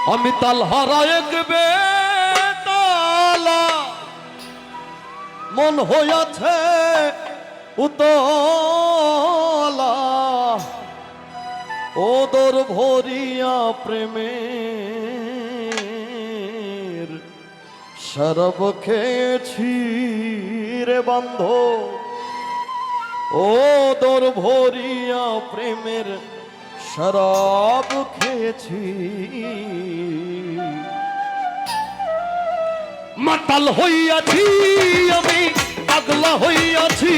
আমি তাল হারা এক বেতালা মন হইয়াছে উতলা ওদর ভরিয়া প্রেমের শরব খেয়েছি রে বান্ধব ওদর ভরিয়া প্রেমের শরাব খেয়েছি মাতাল হইয়াছি আমি পাগলা হইয়াছি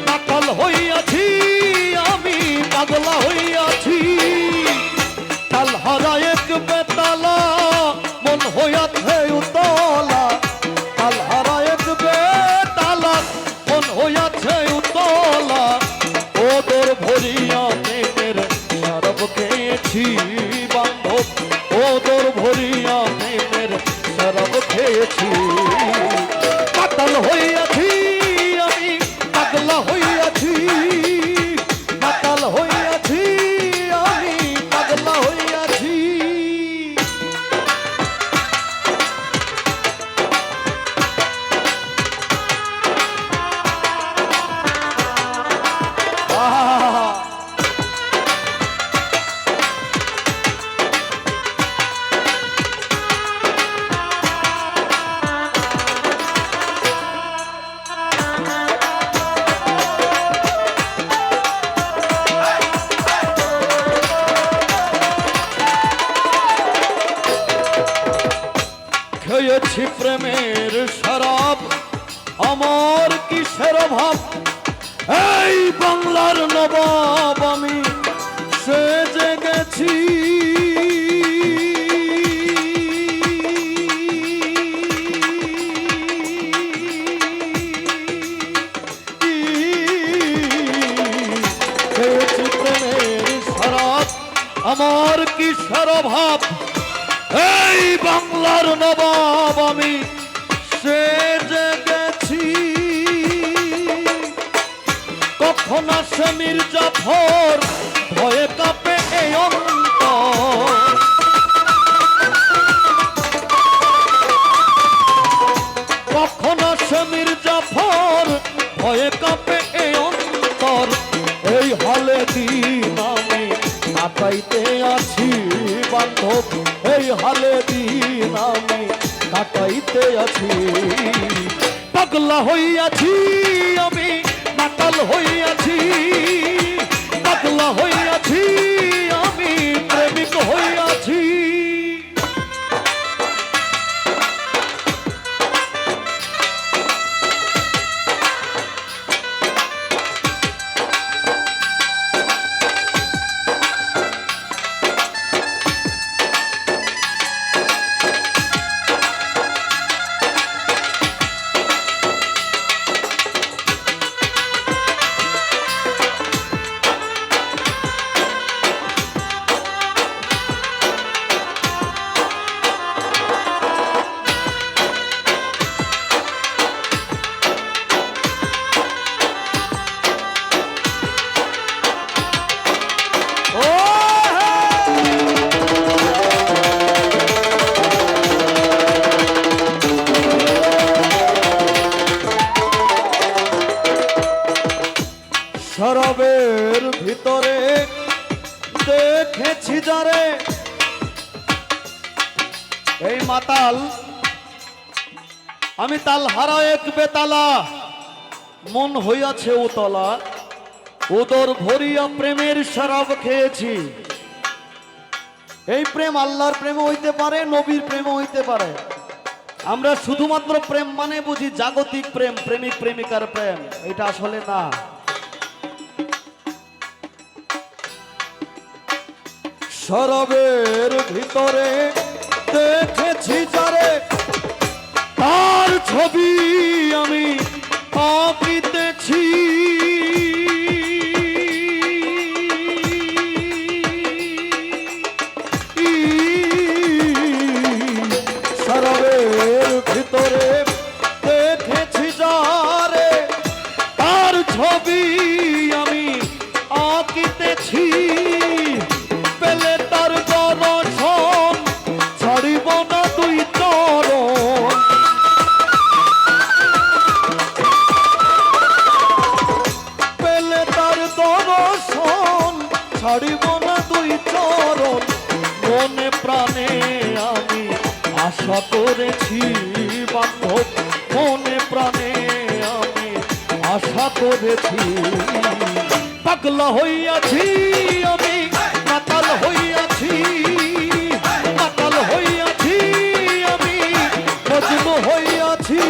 মাতাল হইয়াছি আমি পাগলা হইয়াছি তাল হারা এক বেতালা মন হইয়াছে উতলা তাল হারা এক বেতালা মন হইয়াছে উতলা ওদর ভরিয়া প্রেমের শরাব খেয়েছি বান্ধব ওদর ভরিয়া প্রেমের শরাব খেয়েছি মাতাল হইয়াছি আমি পাগলা হইয়াছি মাতাল হইয়াছি আমি পাগলা হইয়াছি খেয়েছি প্রেমের শরাব আমার কিসের অভাব এই বাংলার নবাব আমি সেজে গেছি খেয়েছি প্রেমের শরাব আমার কিসের অভাব এই বাংলার নবাব আমি সেজে গেছি কখন আসে মির্জাফর ভয়ে কাঁপে এই অন্তর কখন আসে মির্জাফর ভয়ে কাঁপে এই অন্তর এই হলে দিন আমি কাটাইতে আছি বান্ধব এই হালে দিন আমি কাটাইতে আছি পাগলা হইয়াছি আমি মাতাল হইয়াছি পাগলা হইয়াছি আমি প্রেমিক হইয়াছি শরাবের ভিতরে দেখেছি যারে এই মাতাল আমি তাল হারা এক বেতালা মন হইয়াছে উতলা উদর ভরিয়া প্রেমের শরাব খেয়েছি এই প্রেম আল্লাহর প্রেম হইতে পারে নবীর প্রেম হইতে পারে আমরা শুধুমাত্র প্রেম মানে বুঝি জাগতিক প্রেম প্রেমিক প্রেমিকার প্রেম এটা আসলে না শরাবের ভিতরে দেখেছি যারে তার ছবি আমি আঁকিতেছি শরাবের ভিতরে দেখেছি যারে তার ছবি আমি আঁকিতেছি পেলে তার দর্শন আশা করেছি বান্ধব মনে প্রাণে আমি আশা করেছি পাগলা হইয়াছি আমি মাতাল হইয়াছি মাতাল হইয়াছি আমি মজনু হইয়াছি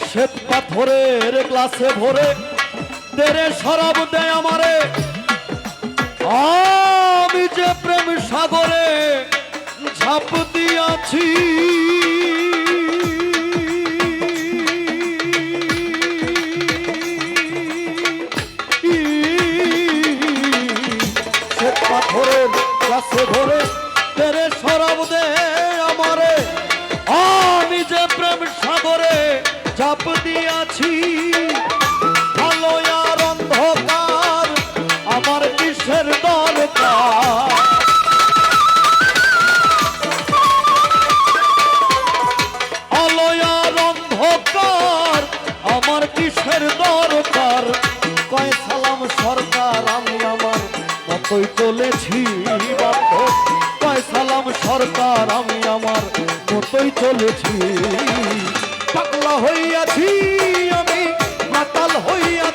শ্বেত পাথরের গ্লাসে ভরে তেরে শরাব দেয় আমারে আমি যে প্রেম সাগরে ঝাঁপ দিয়াছি শ্বেত পাথরের গ্লাসে ভরে তেরে শরাব দেয় আমারে আমি যে প্রেম সাগরে ঝাঁপ দিয়াছি আলো আর অন্ধকার আমার কিসের দরকার আলো আর অন্ধকার আমার কিসের দরকার কয় সালাম সরকার আমি আমার মতোই চলেছি বান্ধব কয় সালাম সরকার আমি আমার মতোই চলেছি পাগলা হইয়াছি আমি মাতাল হইয়াছি